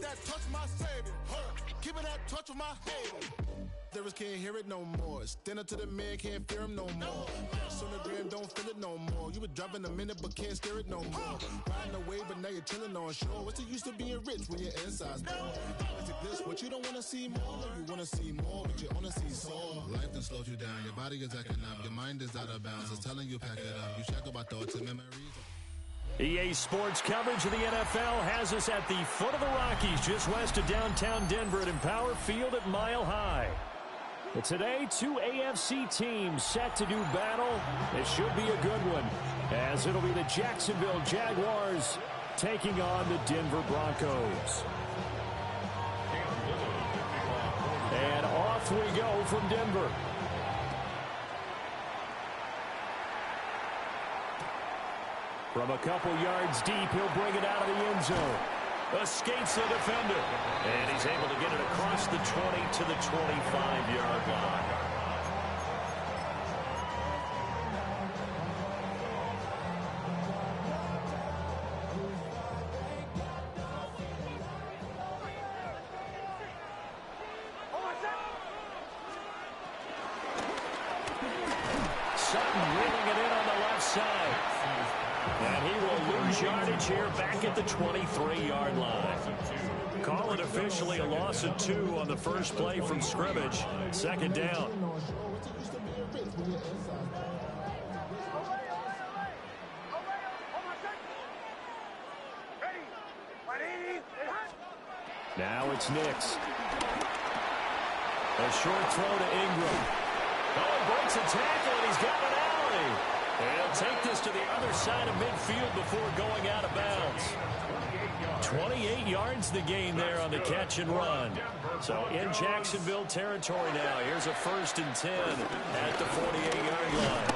that touch my savior. Keep it that touch with my hater. Lyrics can't hear it no more. Stand up to the man, can't fear him no more. Sonogram don't feel it no more. You been driving a minute but can't steer it no more. Riding away but now you're chilling on shore. What's the use of being rich when your inside's poor? It's like this, what you don't wanna see more. You wanna see more, but you wanna see soul. Life done slowed you down. Your body is acting up. Your mind is out of bounds. It's telling you pack it up. You shackle by thoughts and memories. EA Sports coverage of the NFL has us at the foot of the Rockies, just west of downtown Denver at Empower Field at Mile High. But today, two AFC teams set to do battle. It should be a good one, as it'll be the Jacksonville Jaguars taking on the Denver Broncos. And off we go from Denver. From a couple yards deep, he'll bring it out of the end zone. Escapes the defender. And he's able to get it across the 20 to the 25-yard line. Sutton reeling it in on the left side. And he will lose yardage here back at the 23-yard line. Call it officially a loss of 2 on the first play from scrimmage. Second down. Now it's Nix. A short throw to Ingram. Oh, breaks a tackle, and he's got an alley. He'll take this to the other side of midfield before going out of bounds. 28 yards the gain there on the catch and run. So in Jacksonville territory now. Here's a 1st and 10 at the 48-yard line.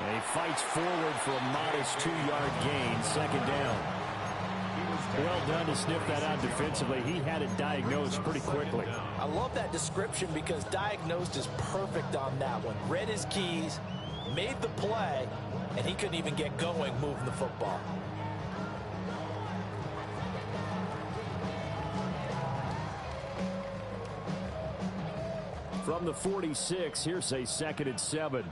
And he fights forward for a modest 2-yard gain. Second down. Well done to sniff that out defensively. He had it diagnosed pretty quickly. I love that description because diagnosed is perfect on that one. Read his keys, made the play, and he couldn't even get going moving the football. From the 46, here's a 2nd and 7.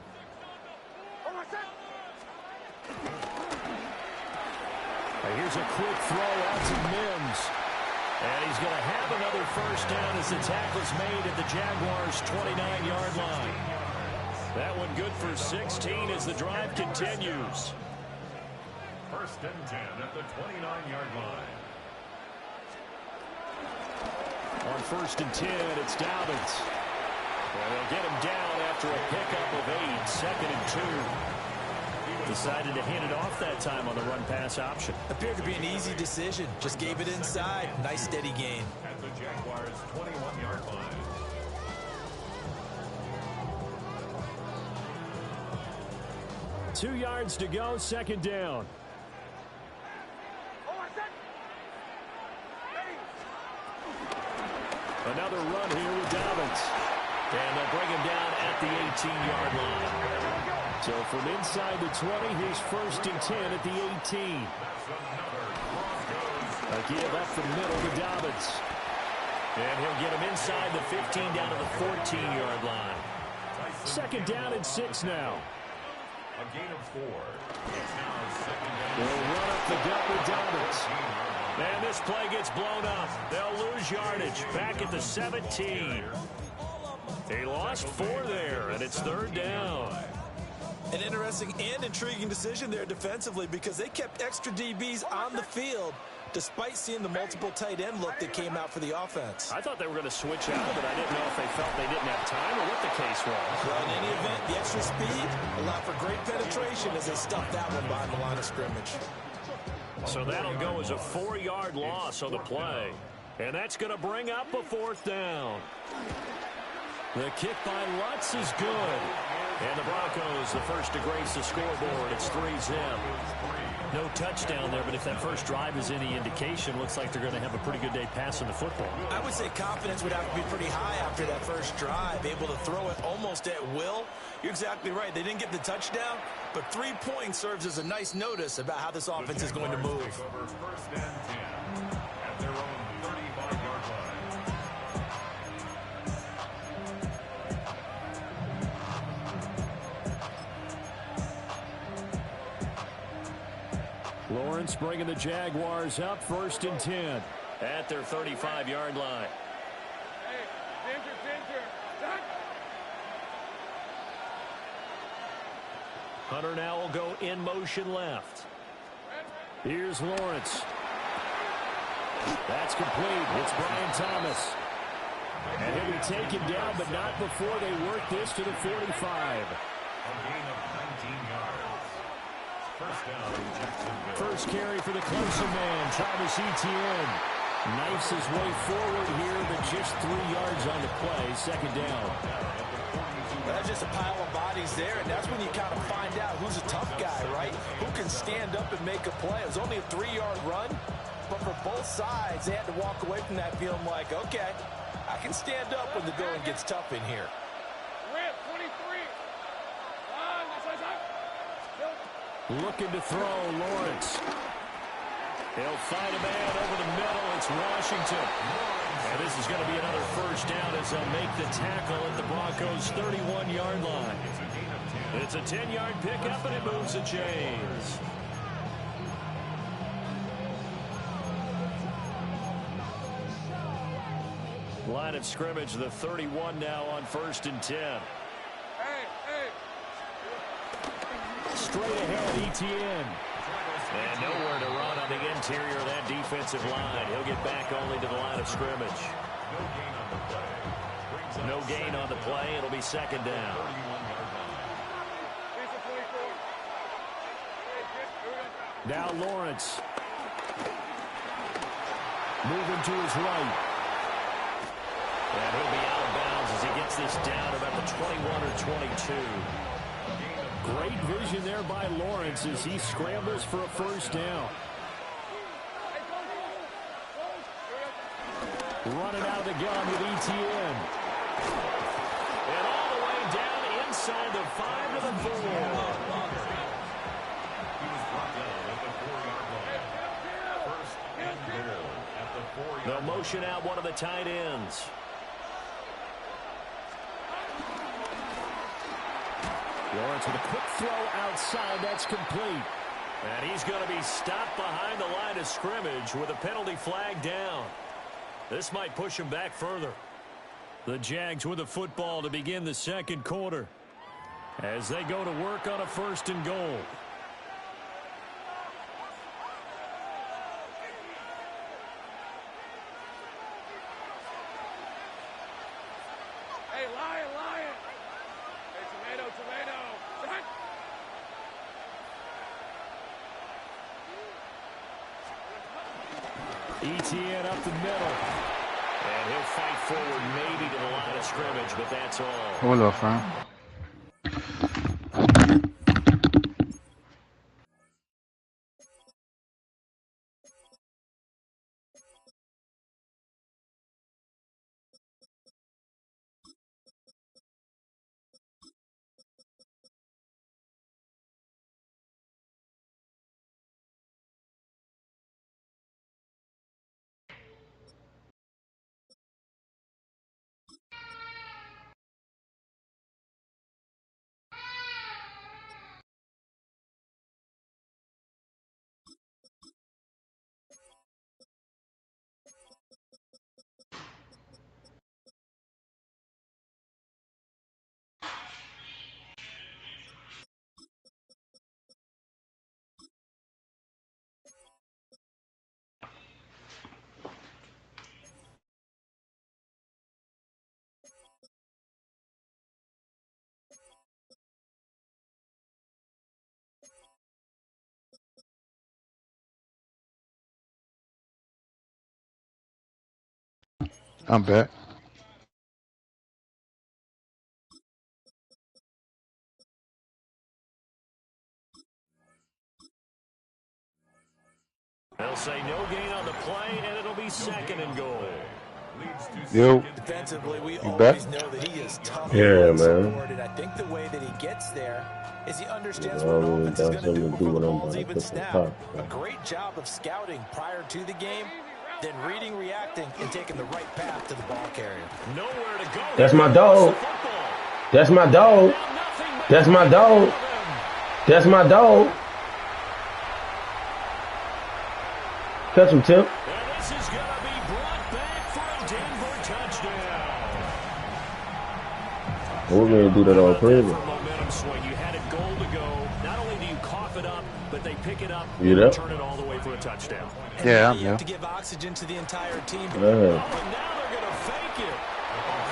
Here's a quick throw out to Mims. And he's going to have another first down as the tackle's made at the Jaguars' 29-yard line. That one good for 16 as the drive continues. 1st and 10 at the 29-yard line. On 1st and 10, it's Dobbins. Well, they'll get him down after a pickup of 8, 2nd and 2. Decided to hand it off that time on the run-pass option. Appeared to be an easy decision. Just gave it inside. Nice steady gain. At the Jaguars' 21-yard line. Two yards to go, second down. Another run here with Dobbins. And they'll bring him down at the 18-yard line. So from inside the 20, here's 1st and 10 at the 18. A give up the middle to Dobbins. And he'll get him inside the 15 down to the 14-yard line. Second down and 6 now. A gain of 4. It's now 2nd down. They'll run up the gut with Dobbins. And this play gets blown up. They'll lose yardage back at the 17. He lost 4 there, and it's 3rd down. An interesting and intriguing decision there defensively because they kept extra DBs on the field despite seeing the multiple tight end look that came out for the offense. I thought they were going to switch out, but I didn't know if they felt they didn't have time or what the case was. Well, in any event, the extra speed allowed for great penetration as they stuffed that one behind the line of scrimmage. So that'll go as a 4-yard loss on the play. And that's going to bring up a 4th down. The kick by Lutz is good. And the Broncos, the first to grace the scoreboard. It's 3-0. No touchdown there, but if that first drive is any indication, looks like they're going to have a pretty good day passing the football. I would say confidence would have to be pretty high after that first drive, able to throw it almost at will. You're exactly right. They didn't get the touchdown, but 3 points serves as a nice notice about how this offense is going to move. Over 1st and 10 at their own 35-yard Lawrence bringing the Jaguars up 1st and 10 at their 35-yard line. Hunter now will go in motion left. Here's Lawrence. That's complete. It's Brian Thomas. And he'll be taken down, but not before they work this to the 45. A gain of 19 yards. First down, Jacksonville. First carry for the Clemson man, Travis Etienne. Knifes his way forward here, but just 3 yards on the play. Second down. That's just a pile of bodies there, and that's when you kind of find out who's a tough guy, right? Who can stand up and make a play. It was only a 3-yard run, but for both sides, they had to walk away from that feeling like, okay, I can stand up when the going gets tough in here. Looking to throw, Lawrence. He'll find a man over the middle. It's Washington. And this is going to be another first down as they'll make the tackle at the Broncos' 31-yard line. It's a 10-yard pickup, and it moves the chains. Line of scrimmage, the 31 now on 1st and 10. Straight ahead, Etienne. And nowhere to run on the interior of that defensive line. He'll get back only to the line of scrimmage. No gain on the play. It'll be second down. Now Lawrence. Moving to his right. And he'll be out of bounds as he gets this down about the 21 or 22. Great vision there by Lawrence as he scrambles for a first down. Running out of the gun with Etienne. And all the way down inside the 5 to the 4. He was brought down at the 4-yard line. First and goal at the 4-yard line. They'll motion out one of the tight ends. Lawrence with a quick throw outside. That's complete. And he's going to be stopped behind the line of scrimmage with a penalty flag down. This might push him back further. The Jags with the football to begin the second quarter as they go to work on a 1st and goal. Etienne up the middle. And he'll fight forward maybe to the line of scrimmage, but that's all. Hold off, huh? I'm back. They'll say no gain on the play, and it'll be second and goal. Yo, Defensively, we you always back? know that he is tough. Yeah, man. And I think the way that he gets there is he understands what an offense is going to do before the ball's even snapped. A great job of scouting prior to the game, then reading, reacting, and taking the right path to the ball carrier. Nowhere to go. That's my dog. That's my dog. That's my dog. That's my dog. Catch him, Tim. And this is going to be brought back for a Denver touchdown. We're going to do that all crazy. Momentum swing. You had a goal to go. Not only do you cough it up, but they pick it up You and turn it all the way for a touchdown. Yeah, You have to give oxygen to the entire team. Oh, and now they're going to fake it.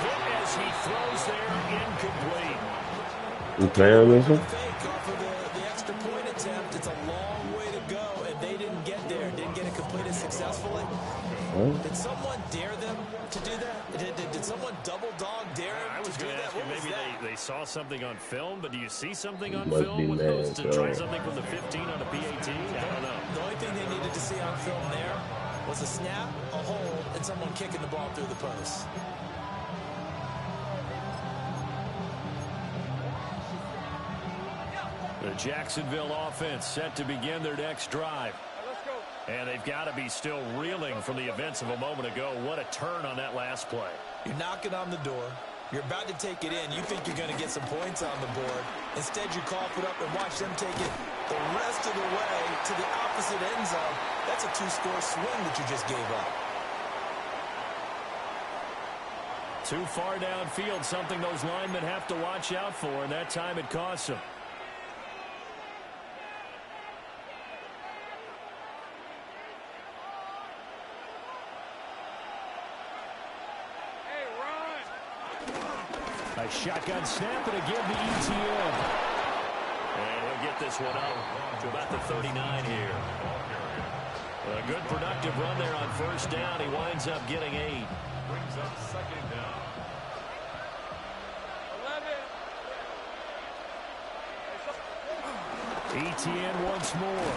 Hit as he throws there, incomplete. You playing this one? Fake off of the extra point attempt. It's a long way to go, and they didn't get there. Didn't get it completed successfully. Did someone dare them to do that? Did someone double dog dare them to do that? What was Maybe that? they saw something on film, but do you see something on Must film be with mad, those to try something from the 15 on a PAT? I don't know. The only thing they needed to see on film there was a snap, a hold, and someone kicking the ball through the post. The Jacksonville offense set to begin their next drive. And they've got to be still reeling from the events of a moment ago. What a turn on that last play. You're knocking on the door. You're about to take it in. You think you're going to get some points on the board. Instead, you cough it up and watch them take it the rest of the way to the opposite end zone. That's a two-score swing that you just gave up. Too far downfield, something those linemen have to watch out for, and that time it costs them. A shotgun snap and again to ETN. And he'll get this one up to about the 39 here. A good productive run there on first down. He winds up getting 8. Brings up second down. 11. ETN once more.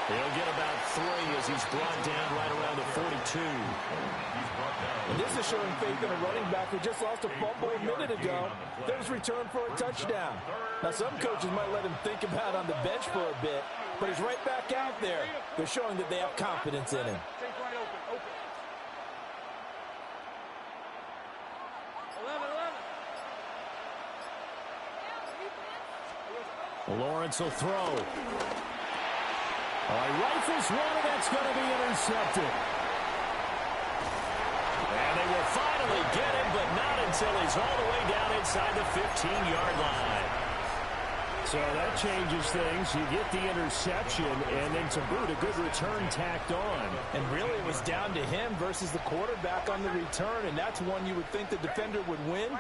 He'll get about 3 as he's brought down right around the 42. And this is showing faith in a running back who just lost a fumble a minute ago. That was returned for a touchdown. Now, some coaches might let him think about on the bench for a bit, but he's right back out there. They're showing that they have confidence in him. Lawrence will throw. Rifles one, and that's going to be intercepted. And they will finally get him, but not until he's all the way down inside the 15-yard line. So that changes things. You get the interception, and then to boot, a good return tacked on. And really, it was down to him versus the quarterback on the return, and that's one you would think the defender would win.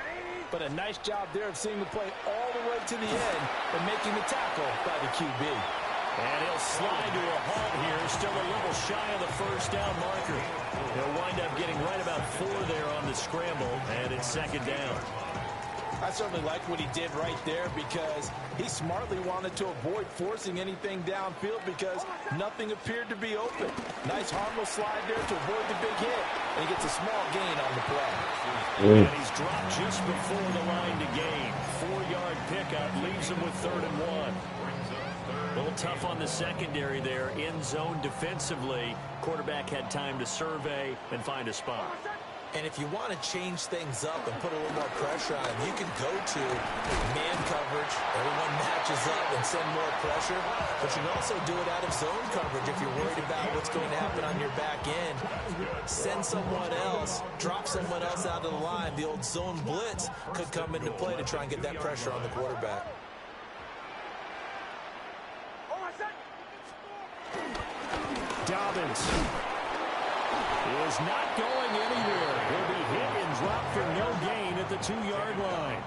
But a nice job there of seeing the play all the way to the end and making the tackle by the QB. And he'll slide to a halt here, still a little shy of the first down marker. He'll wind up getting right about 4 there on the scramble, and it's second down. I certainly like what he did right there because he smartly wanted to avoid forcing anything downfield because nothing appeared to be open. Nice harmless slide there to avoid the big hit, and he gets a small gain on the play. And he's dropped just before the line to gain. 4-yard pickup leaves him with 3rd and 1. A little tough on the secondary there. In zone defensively. Quarterback had time to survey and find a spot. And if you want to change things up and put a little more pressure on him, you can go to man coverage. Everyone matches up and send more pressure. But you can also do it out of zone coverage if you're worried about what's going to happen on your back end. Send someone else, drop someone else out of the line. The old zone blitz could come into play to try and get that pressure on the quarterback. Dobbins is not going anywhere. He'll be hit and dropped for no gain at the 2-yard line.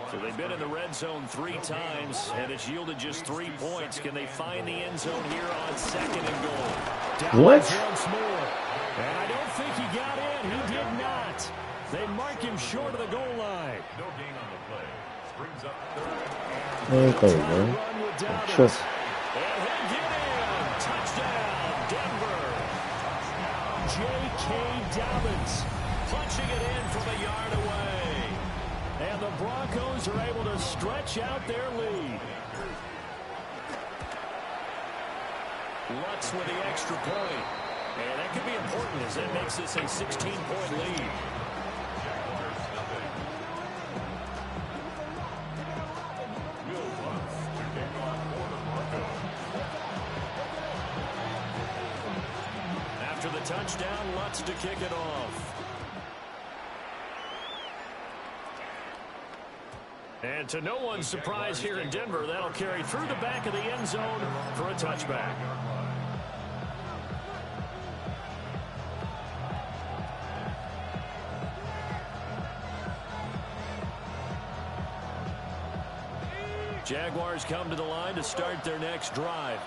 So they've been in the red zone 3 times, and it's yielded just 3 points. Can they find the end zone here on 2nd and goal? Dobbins once more. And I don't think he got in. He did not. They mark him short of the goal line. No gain on the play. Brings up 3rd. Okay, man. Trust. And he'll get in. Touchdown, Denver. J.K. Dobbins punching it in from a yard away. And the Broncos are able to stretch out their lead. Lutz with the extra point. And that could be important as that makes this a 16-point lead. after the touchdown. Lutz to kick it off. And to no one's surprise here in Denver, that'll carry through the back of the end zone for a touchback. Jaguars come to the line to start their next drive.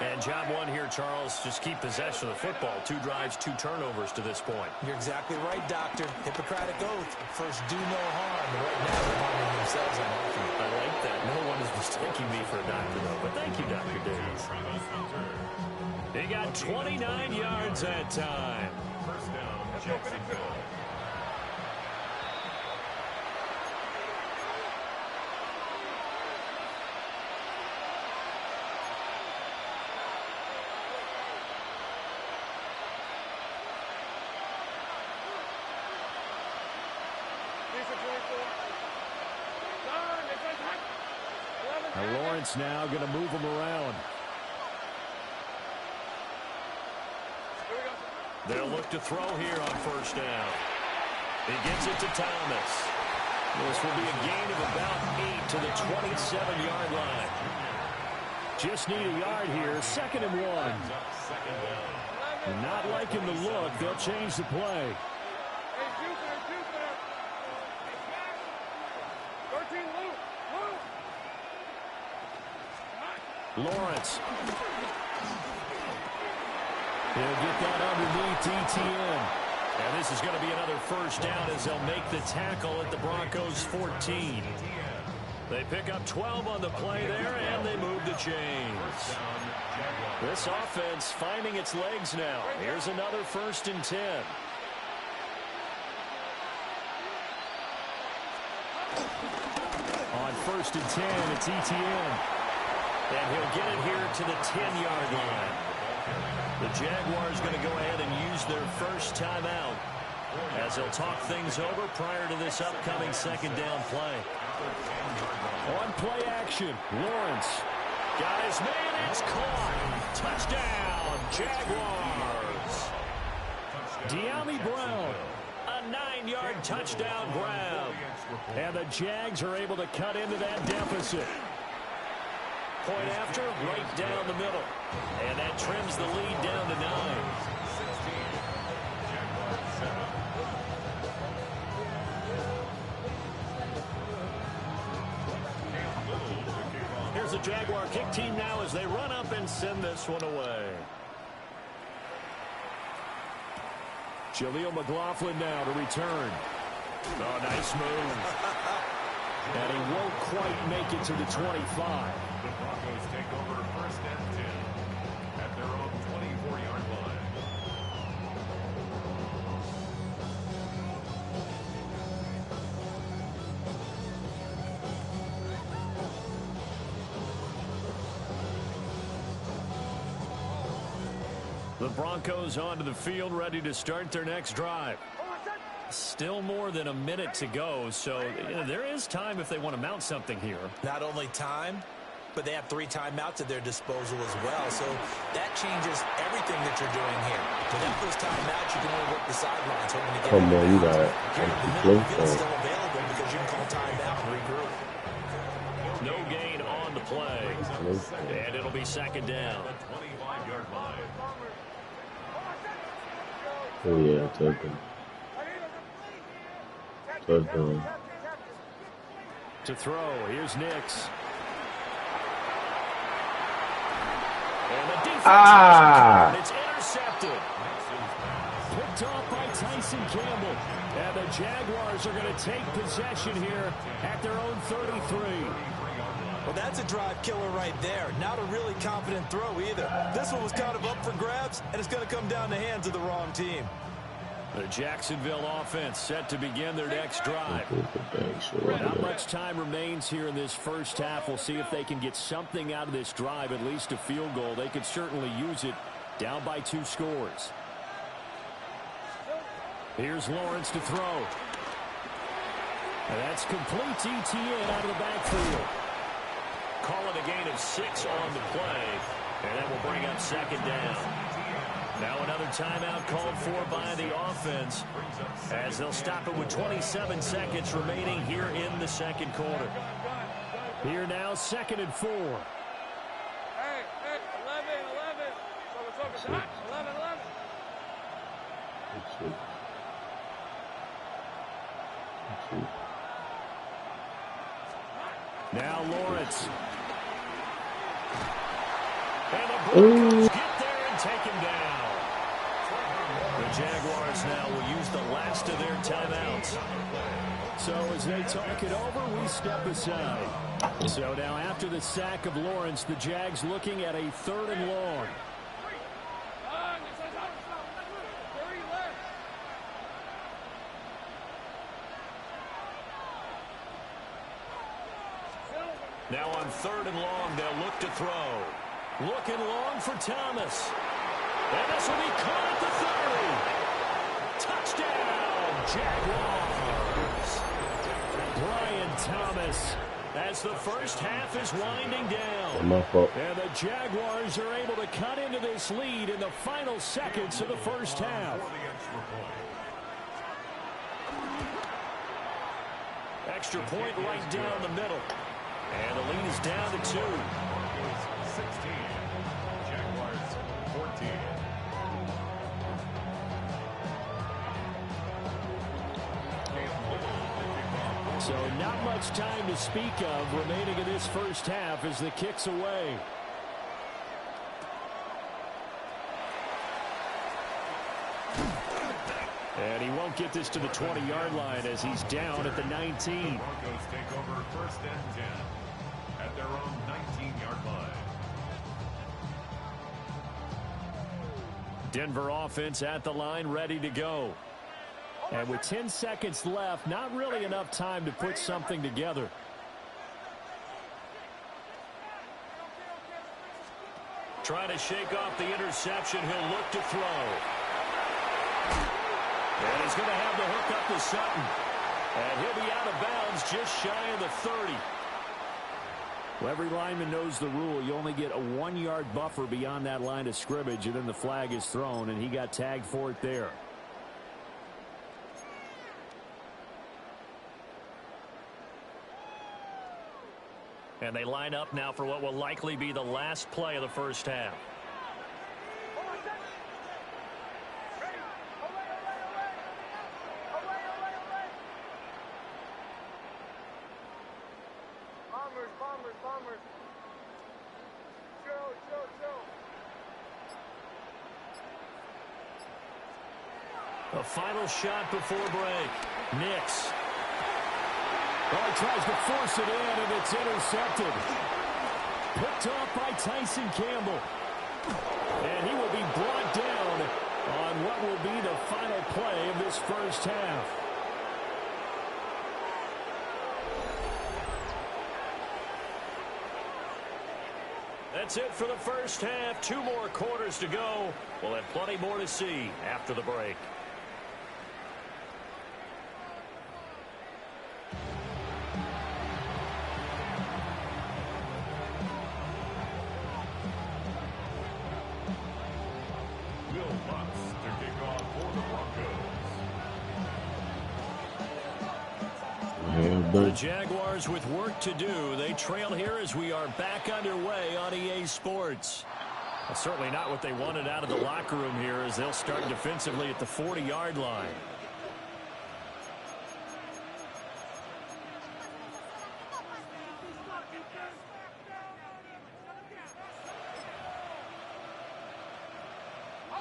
And job one here, Charles, just keep possession of the football. 2 drives, 2 turnovers to this point. You're exactly right, Doctor. Hippocratic oath. First, do no harm. And right now, they're harming themselves on offense. I like that. No one is mistaking me for a doctor, though. But thank you, Dr. Davis. They got 29 yards that time. First down, Jacksonville. Lawrence now going to move him around. They'll look to throw here on first down. He gets it to Thomas. This will be a gain of about 8 to the 27-yard line. Just need a yard here. 2nd and 1. Not liking the look. They'll change the play. Lawrence. He'll get that underneath Etienne. And this is going to be another first down as they'll make the tackle at the Broncos' 14. They pick up 12 on the play there, and they move the chains. This offense finding its legs now. Here's another 1st and 10. On 1st and 10, it's Etienne. And he'll get it here to the 10-yard line. The Jaguars going to go ahead and use their first timeout as they'll talk things over prior to this upcoming 2nd down play. On play action, Lawrence got his man. It's caught. Touchdown, Jaguars. De'Ami Brown, a 9-yard touchdown grab. And the Jags are able to cut into that deficit. Point after, right down the middle. And that trims the lead down to 9. Here's the Jaguar kick team now as they run up and send this one away. Jaleel McLaughlin now to return. Oh, nice move. And he won't quite make it to the 25. The Broncos take over 1st and 10 at their own 24-yard line. The Broncos onto the field, ready to start their next drive. Still more than a minute to go, so there is time if they want to mount something here. Not only time, but they have 3 timeouts at their disposal as well. So that changes everything that you're doing here. Without those timeouts, you can only work the sidelines. Come on, you got it. Here in the middle, it's still available because you can call timeout and regroup. No gain on the play. And it'll be 2nd down. 25-yard line. Oh, yeah, touchdown. Touchdown. To throw, here's Nix. And the defense it's intercepted. Picked off by Tyson Campbell. And the Jaguars are going to take possession here at their own 33. Well, that's a drive killer right there. Not a really confident throw either. This one was kind of up for grabs, and it's going to come down the hands of the wrong team. The Jacksonville offense set to begin their next drive. Not much time remains here in this first half. We'll see if they can get something out of this drive, at least a field goal. They could certainly use it down by 2 scores. Here's Lawrence to throw. And that's complete. Etienne out of the backfield. Call it a gain of 6 on the play. And that will bring up 2nd down. Now another timeout called for by the offense as they'll stop it with 27 seconds remaining here in the second quarter. Here now, 2nd and 4. Hey, 11. 11. Now Lawrence. And the Broncos get there and take him down. The Jaguars now will use the last of their timeouts. So as they talk it over, we step aside. So now after the sack of Lawrence, the Jags looking at a 3rd and long. Now on 3rd and long, they'll look to throw. Looking long for Thomas. And this will be caught at the 30. Touchdown, Jaguars. Brian Thomas as the first half is winding down. My fault. And the Jaguars are able to cut into this lead in the final seconds of the first half. Extra point right down the middle. And the lead is down to 2. 16, Jaguars 14. So not much time to speak of remaining in this first half as the kick's away. And he won't get this to the 20-yard line as he's down at the 19. Broncos take over 1st and 10 at their own 19-yard line. Denver offense at the line, ready to go. And with 10 seconds left, not really enough time to put something together. Trying to shake off the interception, he'll look to throw. And he's going to have the hook up to Sutton. And he'll be out of bounds just shy of the 30. Well, every lineman knows the rule. You only get a 1-yard buffer beyond that line of scrimmage, and then the flag is thrown, and he got tagged for it there. And they line up now for what will likely be the last play of the first half. Bombers. Chill. A final shot before break. Nix. Oh, he tries to force it in, and it's intercepted. Picked off by Tyson Campbell. And he will be brought down on what will be the final play of this first half. That's it for the first half. 2 more quarters to go. We'll have plenty more to see after the break. Will Lutz to kick off for the Broncos. The Jaguars with work to do. They trail here as we are back underway on EA Sports. Well, certainly not what they wanted out of the locker room here as they'll start defensively at the 40-yard line.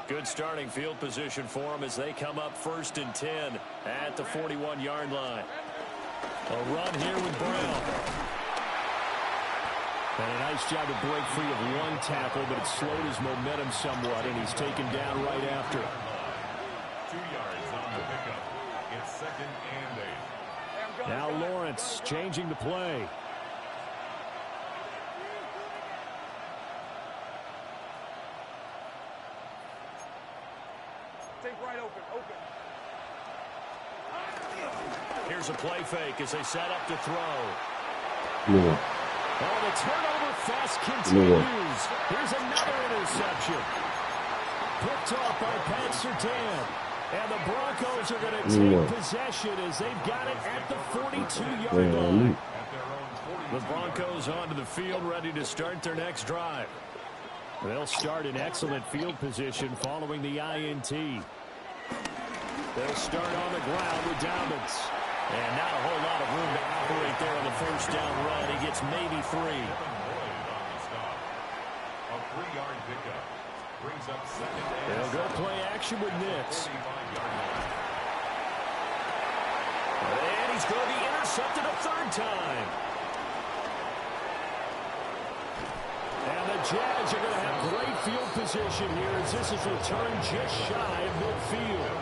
Good starting field position for them as they come up 1st and 10 at the 41-yard line. A run here with Brown. And a nice job to break free of 1 tackle, but it slowed his momentum somewhat, and he's taken down right after. 2 yards on the pickup. It's 2nd and 8. Now Lawrence changing the play. Take right open. Here's a play fake as they set up to throw. Yeah. Oh, the turnover fest continues. Here's another interception. Picked off by Pat Surtain. And the Broncos are going to take possession as they've got it at the 42-yard line. The Broncos onto the field, ready to start their next drive. They'll start in excellent field position following the INT. They'll start on the ground with Dobbins. And not a whole lot of room to operate there on the first down run. He gets maybe 3. A 3-yard pickup. Brings up second and they'll go play action with Nix. And he's going to be intercepted a 3rd time. And the Jags are going to have great field position here as this is returned just shy of midfield.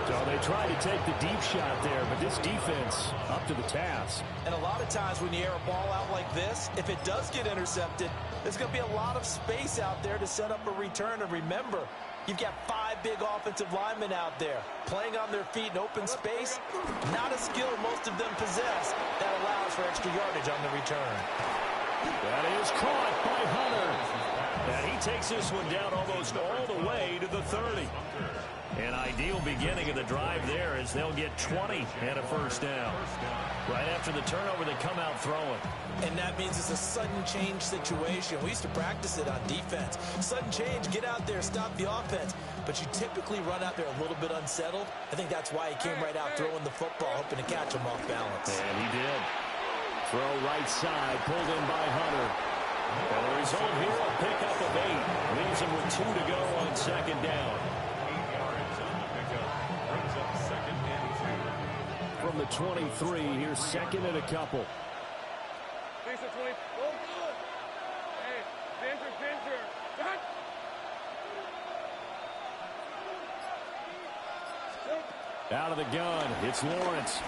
So they tried to take the deep shot there, but this defense up to the task. And a lot of times when you air a ball out like this, if it does get intercepted, there's going to be a lot of space out there to set up a return. And remember, you've got 5 big offensive linemen out there playing on their feet in open space. Not a skill most of them possess that allows for extra yardage on the return. That is caught by Hunter. And he takes this one down almost all the way to the 30. An ideal beginning of the drive there as they'll get 20 and a first down. Right after the turnover, they come out throwing. And that means it's a sudden change situation. We used to practice it on defense. Sudden change, get out there, stop the offense. But you typically run out there a little bit unsettled. I think that's why he came right out throwing the football, hoping to catch him off balance. And he did. Throw right side, pulled in by Hunter. And the result here, a pickup of 8. Leaves him with 2 to go on second down. From the 23, here's second and a couple. Hey, Ginger. Out of the gun, it's Lawrence.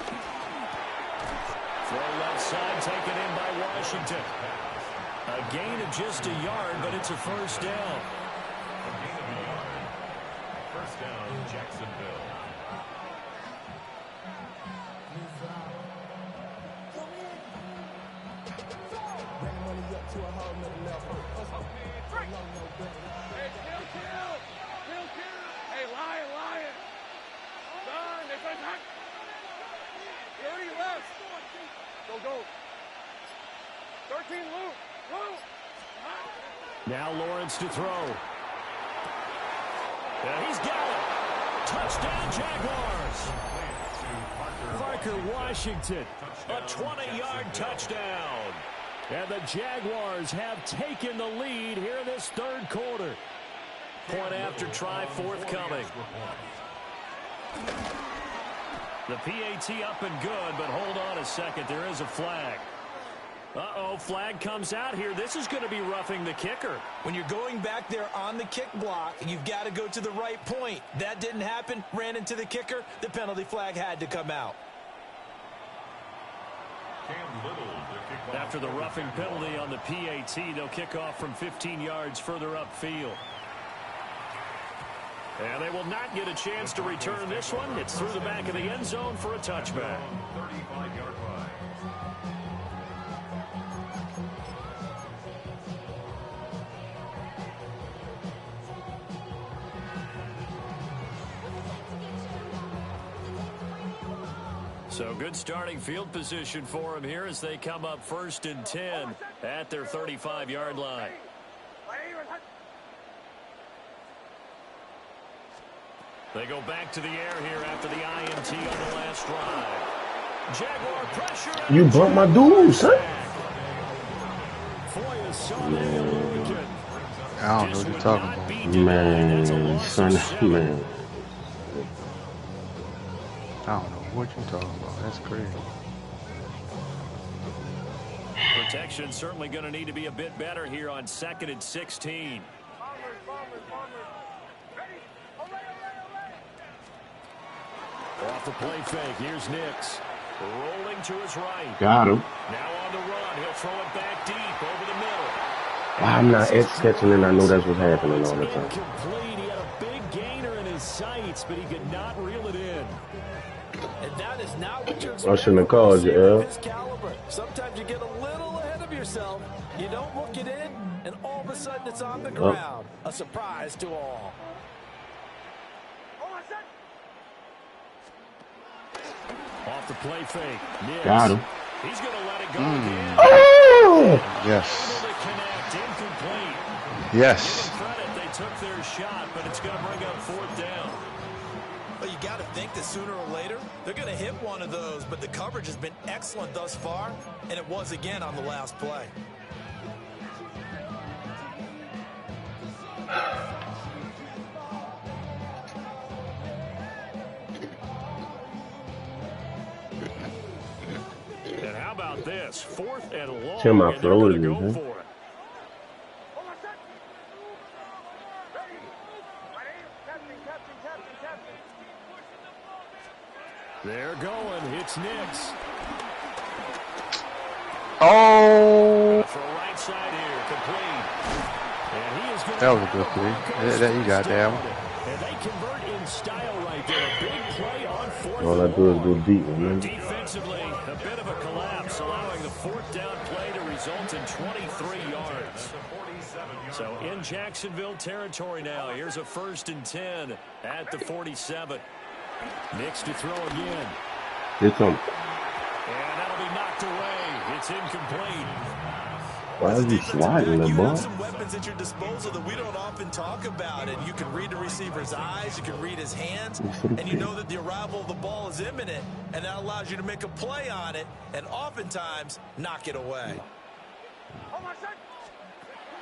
Throw left side, taken in by Washington. A gain of just a yard, but it's a first down. First down, Jacksonville. Hey, Lion. Son, they said that. 30 left. Go. 13, Luke. Now Lawrence to throw. And he's got it. Touchdown, Jaguars. Parker Washington, a 20-yard touchdown. And the Jaguars have taken the lead here in this 3rd quarter. Point after try forthcoming. The PAT up and good, but hold on a second. There is a flag. Uh-oh, flag comes out here. This is going to be roughing the kicker. When you're going back there on the kick block, you've got to go to the right point. That didn't happen. Ran into the kicker. The penalty flag had to come out. After the roughing penalty on the PAT, they'll kick off from 15 yards further upfield. And they will not get a chance to return this one. It's through the back of the end zone for a touchback. 35-yard line. So good starting field position for them here as they come up 1st and 10 at their 35-yard line. They go back to the air here after the INT on the last drive. Jaguar pressure. You bumped my dude, son. I don't know what you're talking about. Man, son, man. I don't know what you're talking about. That's crazy. Protection certainly going to need to be a bit better here on 2nd and 16. Off the play fake. Here's Nix. Rolling to his right. Got him. Now on the run. He'll throw it back deep over the middle. I'm not catching it. I know that's what's happening all the time. Incomplete. He had a big gainer in his sights, but he could not reel it in. And that is not what you expect. I shouldn't have called you, Al. Sometimes you get a little ahead of prove yourself. You don't look it in, and all of a sudden it's on the ground. A surprise to all. Off the play fake. Yes. Got him. He's going to let it go again. Oh! Yes. Able to connect. Incomplete. Yes. Give them credit. They took their shot, but it's going to bring up 4th down. Well, you got to think that sooner or later they're going to hit one of those, but the coverage has been excellent thus far, and it was again on the last play. And how about this? 4th and long. Tell my And they're going to throw go it, for it. They're going. It's Nix. Oh. For a right side here, complete. And he is going That was a good play. That you got that one. And they convert in style right there. A big play on 4th. All I do is go deep, man. Defensively, a bit of a collapse, allowing the 4th down play to result in 23 yards. So in Jacksonville territory now. Here's a 1st and 10 at the 47. Nix to throw again. It's him. And that'll be knocked away. It's incomplete. Why is he sliding the You ball? have some weapons at your disposal that we don't often talk about, and you can read the receiver's eyes, you can read his hands, and you know that the arrival of the ball is imminent, and that allows you to make a play on it, and oftentimes knock it away.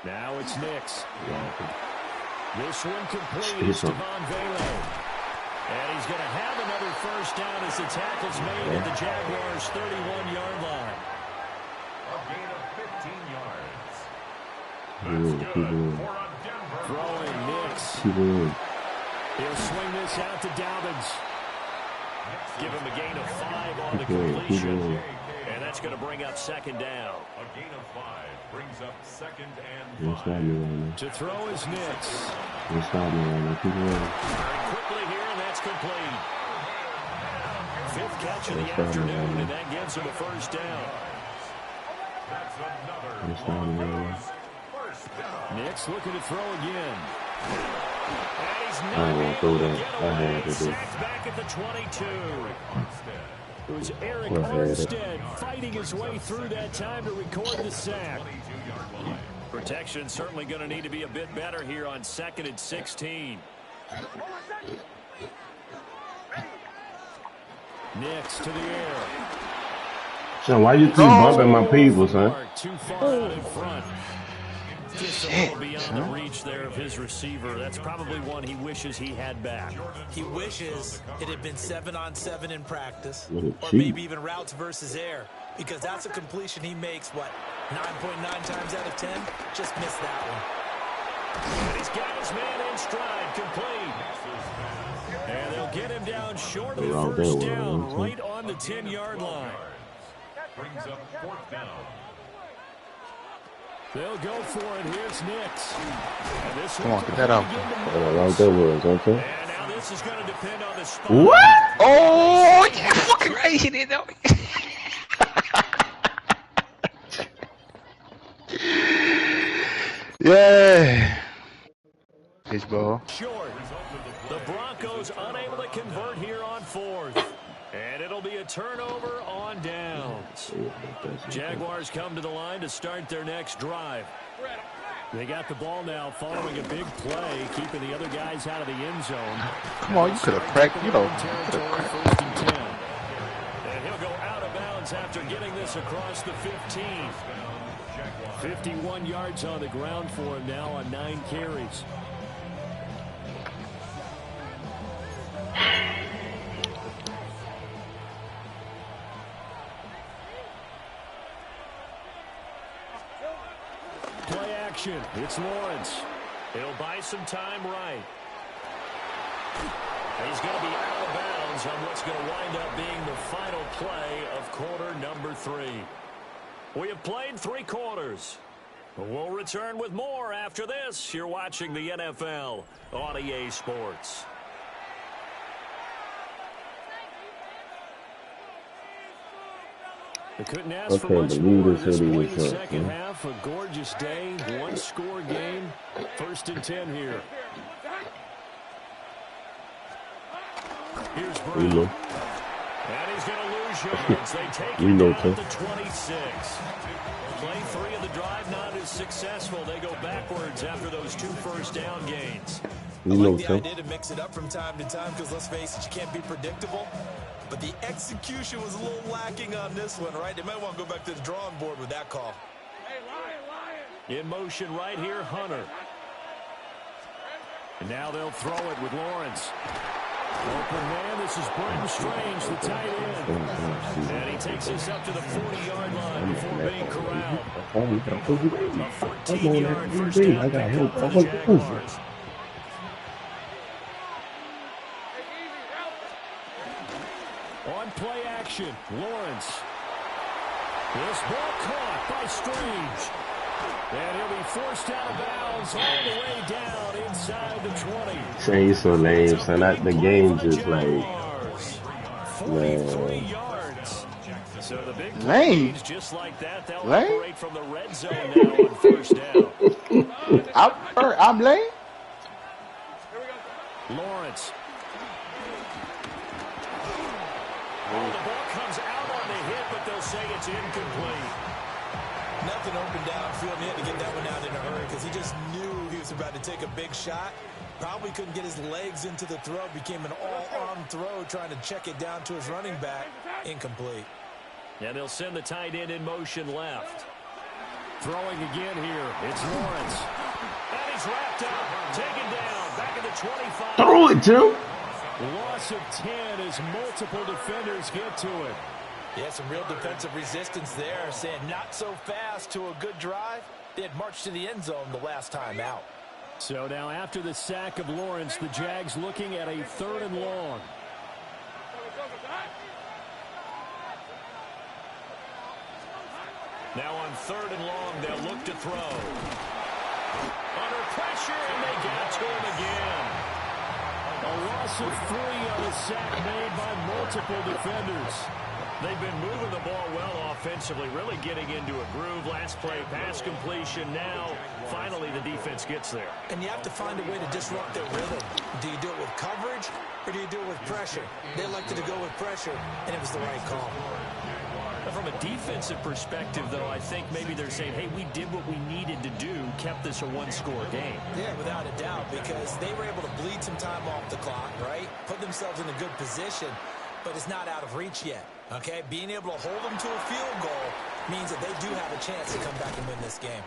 Now it's Nix. This one complete is Devon Vele. And he's going to have another 1st down as the tackle's made at the Jaguars' 31-yard line. A gain of 15 yards. That's good for a Denver. Throwing Nix. He'll swing this out to Dobbins. Give him a gain of 5 on the completion. And that's going to bring up 2nd down. A gain of 5 brings up 2nd and 5. To throw is Nix. Very quickly here, and that's complete. 5th catch of the afternoon, and that gives him a 1st down. That's another 1st down. Nix looking to throw again. And he's I not won't able throw to that. get I away. had to do. Sacked back at the 22. It was Eric I had it. Armstead fighting his way through that time to record the sack. Protection certainly going to need to be a bit better here on 2nd and 16. Nix to the air. Son, why you keep bumping my people, son? Too far out in front. Just a little beyond the reach there of his receiver. That's probably one he wishes he had back. He wishes it had been 7-on-7 in practice, What a or cheat. maybe even routes versus air, because that's a completion he makes, 9.9 times out of 10? Just missed that one. And he's got his man in stride, complete. And they'll get him down short of the Around 1st there, down, right? right on the 10-yard line. Brings up 4th down. They'll go for it. Here's Nix. And this Come on, get that out. Around there was, okay? And now this is going to depend on the spot. What? Oh, yeah, fucking right. He did that. Yeah. Pitch ball. Short. The Broncos unable to convert here on 4th. And it'll be a turnover on downs. Jaguars come to the line to start their next drive. They got the ball now following a big play, keeping the other guys out of the end zone. Come on, you could have cracked, you know. Territory, 1st and 10. And he'll go out of bounds after getting this across the 15. 51 yards on the ground for him now on 9 carries. Play action. It's Lawrence. He'll buy some time right. He's going to be out of bounds on what's going to wind up being the final play of quarter number 3. We have played 3 quarters. We'll return with more after this. You're watching the NFL on EA Sports. They couldn't I ask for can't much believe more this at this hoodie point in the was up, second man. half. A gorgeous day, one-score game. 1st and 10 here. Here's We Brown. know. And he's going to lose yards. They take We him know, down Tim. at the 26. Play 3 of the drive not as successful. They go backwards after those 2 first-down gains. We I know, like the Tim. idea to mix it up from time to time because, let's face it, you can't be predictable. But the execution was a little lacking on this one, right? They might want to go back to the drawing board with that call. Hey, Lion. In motion right here, Hunter. And now they'll throw it with Lawrence. Open man, this is Brenton Strange, the tight end. And he takes us up to the 40-yard line before being corralled. A 14-yard first down pickup for the Jaguars. On play action, Lawrence. This ball caught by Strange. And he'll be forced out of bounds all the way down inside the 20. Saying you so lame, son. The game just like, 43 man. yards. So the big Lame. plays just like that, they'll Lame? operate from the red zone now on first down. I'm late. Lawrence. Oh, the ball comes out on the hit, but they'll say it's incomplete. Nothing open downfield, and he had to get that one out in a hurry because he just knew he was about to take a big shot. Probably couldn't get his legs into the throw. Became an all-arm throw, trying to check it down to his running back. Incomplete. And they'll send the tight end in motion left. Throwing again here. It's Lawrence. And he's wrapped up. Taken down. Back at the 25. Throw it, Jim. Loss of 10 as multiple defenders get to it. Yeah, some real defensive resistance there, saying not so fast to a good drive. They had marched to the end zone the last time out. So now after the sack of Lawrence, the Jags looking at a 3rd and long. Now on 3rd and long, they'll look to throw. Under pressure, and they get to him again. A loss of 3 on a sack made by multiple defenders. They've been moving the ball well offensively, really getting into a groove. Last play, pass completion. Now, finally, the defense gets there. And you have to find a way to disrupt their rhythm. Do you do it with coverage, or do you do it with pressure? They elected to go with pressure, and it was the right call. From a defensive perspective, though, I think maybe they're saying, hey, we did what we needed to do, kept this a one-score game. Yeah, without a doubt, because they were able to bleed some time off the clock, right? Put themselves in a good position, but it's not out of reach yet, okay? Being able to hold them to a field goal means that they do have a chance to come back and win this game.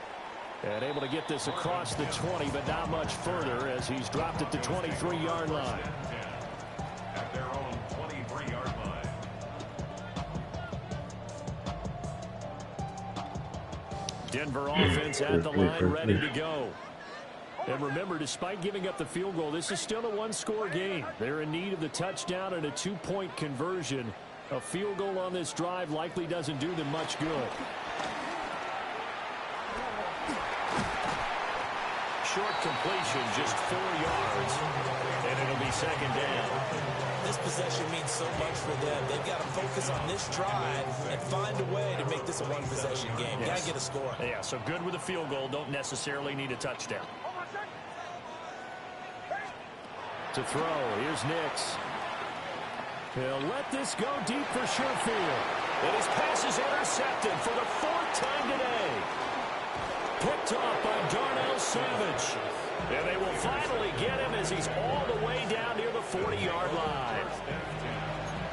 And able to get this across the 20, but not much further as he's dropped at the 23-yard line. At their own 23-yard line. Denver offense at the line, ready to go. And remember, despite giving up the field goal, this is still a one-score game. They're in need of the touchdown and a 2-point conversion. A field goal on this drive likely doesn't do them much good. Short completion, just 4 yards, and it'll be 2nd down. This possession means so much for them. They've got to focus on this drive and find a way to make this a one-possession game. Yes. Got to get a score. Yeah, so good with a field goal. Don't necessarily need a touchdown. To throw, here's Nix. He'll let this go deep for Sherfield. And his pass is intercepted for the 4th time today. Picked off by Darnell Savage. And they will finally get him as he's all the way down near the 40-yard line.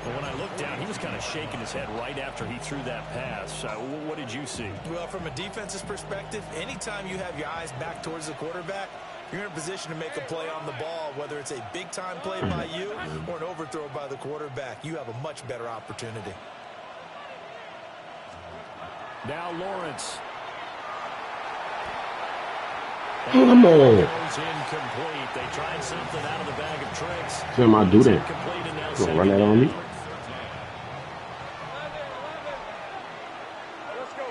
But when I looked down, he was kind of shaking his head right after he threw that pass. What did you see? Well, from a defense's perspective, anytime you have your eyes back towards the quarterback, you're in a position to make a play on the ball, whether it's a big-time play by you or an overthrow by the quarterback. You have a much better opportunity. Now Lawrence. Come on. Goes incomplete. They tried something out of the bag of tricks. Tim, I do that. Incomplete and now You gonna run that on me? Let's go.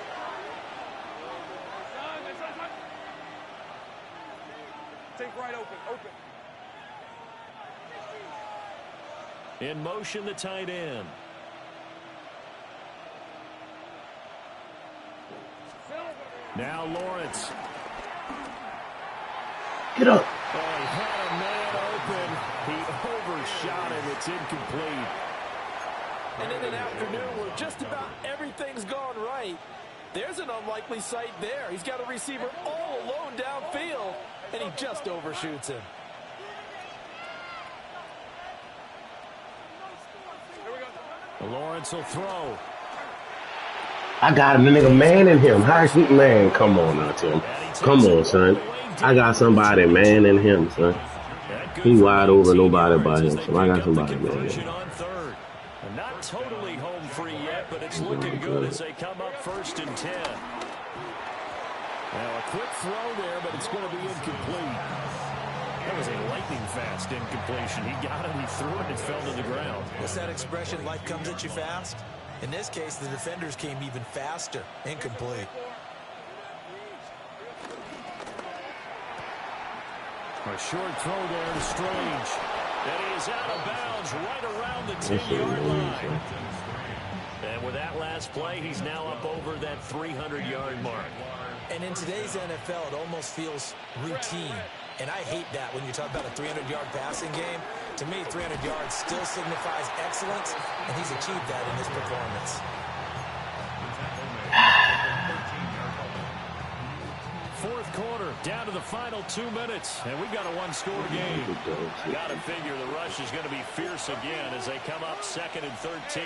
Take right open. In motion, the tight end. Now Lawrence. Get up. Oh, he had a man open. He overshot it. It's incomplete. And in an afternoon where just about everything's gone right, there's an unlikely sight there. He's got a receiver all alone downfield, and he just overshoots him. Lawrence will throw. I got a nigga man in him. How he, man, come on now, Tim. Come on, son. I got somebody man in him, son. He wide over, nobody by him. So I got somebody man in him. Not totally home free yet, but it's looking good as they come up 1st and 10. Now a quick throw there, but it's going to be incomplete. That was a lightning-fast incompletion. He got it, he threw it, and it fell to the ground. What's that expression, life comes at you fast? In this case, the defenders came even faster. Incomplete. A short throw there to Strange. And he is out of bounds right around the 10-yard line. And with that last play, he's now up over that 300-yard mark. And in today's NFL, it almost feels routine. And I hate that when you talk about a 300-yard passing game. To me, 300 yards still signifies excellence, and he's achieved that in his performance. Fourth quarter, down to the final 2 minutes, and we got a one-score game. Got to figure the rush is going to be fierce again as they come up 2nd and 13.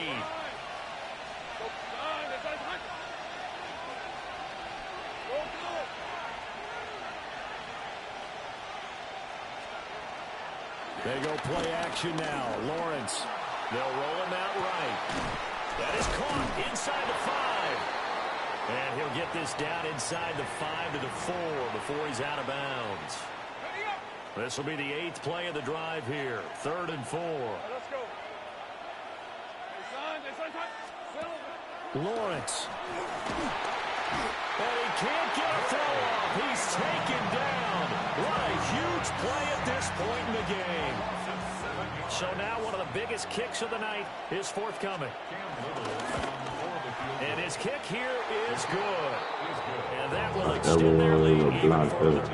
They go play action now. Lawrence. They'll roll him out right. That is caught inside the 5. And he'll get this down inside the 5 to the 4 before he's out of bounds. This will be the 8th play of the drive here. 3rd and 4. Let's go. Lawrence. And he can't get a throw off. He's taken down. What a huge play at this point in the game. So now one of the biggest kicks of the night is forthcoming. And his kick here is good. And that will extend their lead even further.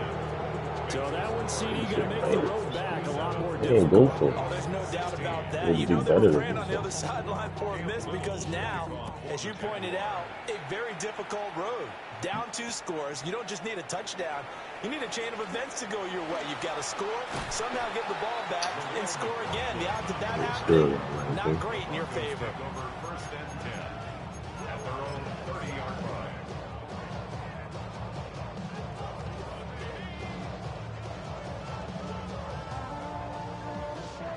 So that one, CD, going to make the road back a lot more difficult. Oh, there's no doubt about that. You know they were praying on the other sideline for a miss because now, as you pointed out, a very difficult road. Down 2 scores. You don't just need a touchdown. You need a chain of events to go your way. You've got to score, somehow get the ball back, and score again. The odds of that happening, not great in your favor. First and 10 at their own 30-yard line.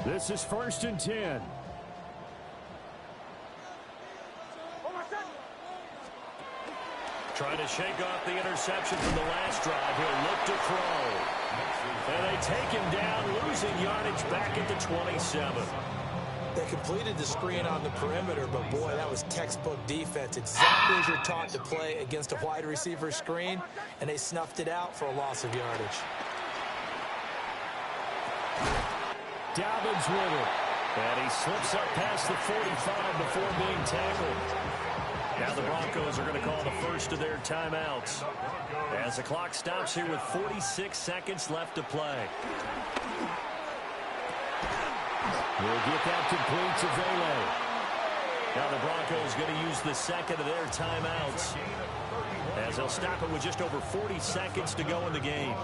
This is 1st and 10. Trying to shake off the interception from the last drive. He'll look to throw. And they take him down, losing yardage back at the 27. They completed the screen on the perimeter, but boy, that was textbook defense. Exactly as you're taught to play against a wide receiver screen, and they snuffed it out for a loss of yardage. Dobbins with it. And he slips up past the 45 before being tackled. Now the Broncos are going to call the first of their timeouts as the clock stops here with 46 seconds left to play. We'll get that complete to Vele. Now the Broncos going to use the second of their timeouts as they'll stop it with just over 40 seconds to go in the game.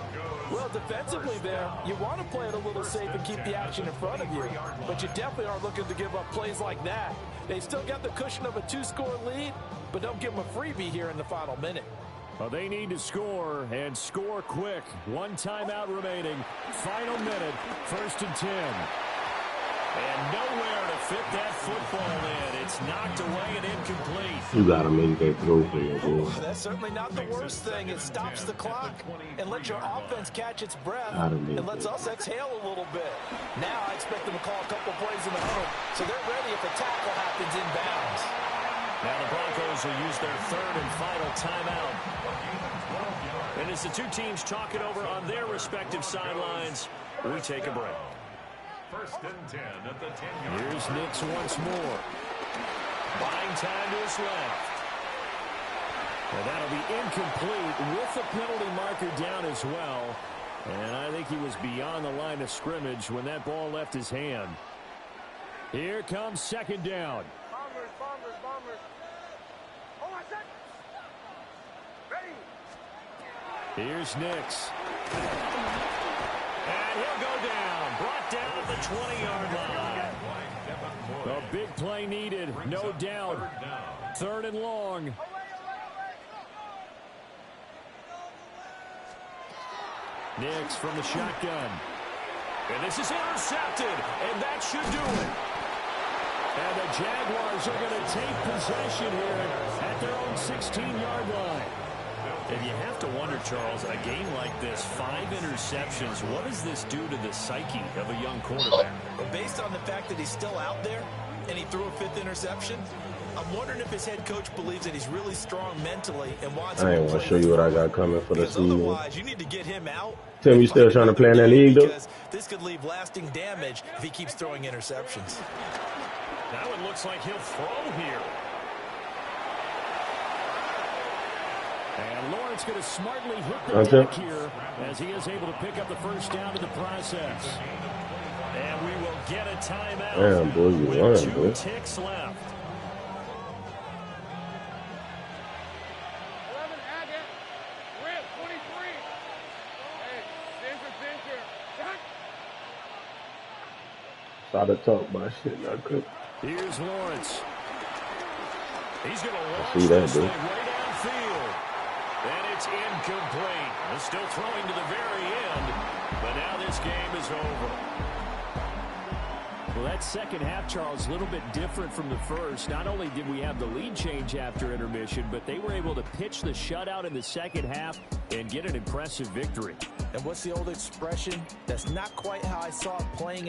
Well, defensively there, you want to play it a little safe and keep the action in front of you, but you definitely aren't looking to give up plays like that. They've still got the cushion of a 2-score lead, but don't give them a freebie here in the final minute. Well, they need to score, and score quick. 1 timeout remaining. Final minute, 1st and 10. And nowhere to fit that football in. It's knocked away and incomplete. You got to make that throw for your boy. That's certainly not the worst thing. It stops the clock and lets your offense catch its breath and lets us exhale a little bit. Now I expect them to call a couple plays in the huddle, so they're ready if a tackle happens inbounds. Now the Broncos will use their 3rd and final timeout. And as the two teams talk it over on their respective sidelines, we take a break. 1st and 10 at the 10-yard line. Here's Nix once more. Buying time to his left. And that'll be incomplete with the penalty marker down as well. And I think he was beyond the line of scrimmage when that ball left his hand. Here comes second down. Bombers. Hold on a second. Ready. Here's Nix. And he'll go down. Brought down at the 20-yard line. A big play needed, no doubt. Third and long. Nix from the shotgun. And this is intercepted, and that should do it. And the Jaguars are going to take possession here at their own 16-yard line. And you have to wonder, Charles, in a game like this, 5 interceptions, what does this do to the psyche of a young quarterback? Well, based on the fact that he's still out there and he threw a 5th interception, I'm wondering if his head coach believes that he's really strong mentally and wants him I to ain't want play to show you what I got coming for the because season. otherwise, you need to get him out. Tim, you still trying to play in that league, though? Because this could leave lasting damage if he keeps throwing interceptions. That one looks like he'll throw here. And Lawrence going to smartly hit the deck here as he is able to pick up the first down in the process. And we will get a timeout. Damn, boy, you with run, 2 boy. ticks left. 11, Agate. Rip, 23. Hey, center. Started to talk about shit, not good. Here's Lawrence. He's going to launch See that, this dude. thing way downfield. And it's incomplete. He's still throwing to the very end. But now this game is over. Well, that second half, Charles, a little bit different from the first. Not only did we have the lead change after intermission, but they were able to pitch the shutout in the second half and get an impressive victory. And what's the old expression? That's not quite how I saw it playing out.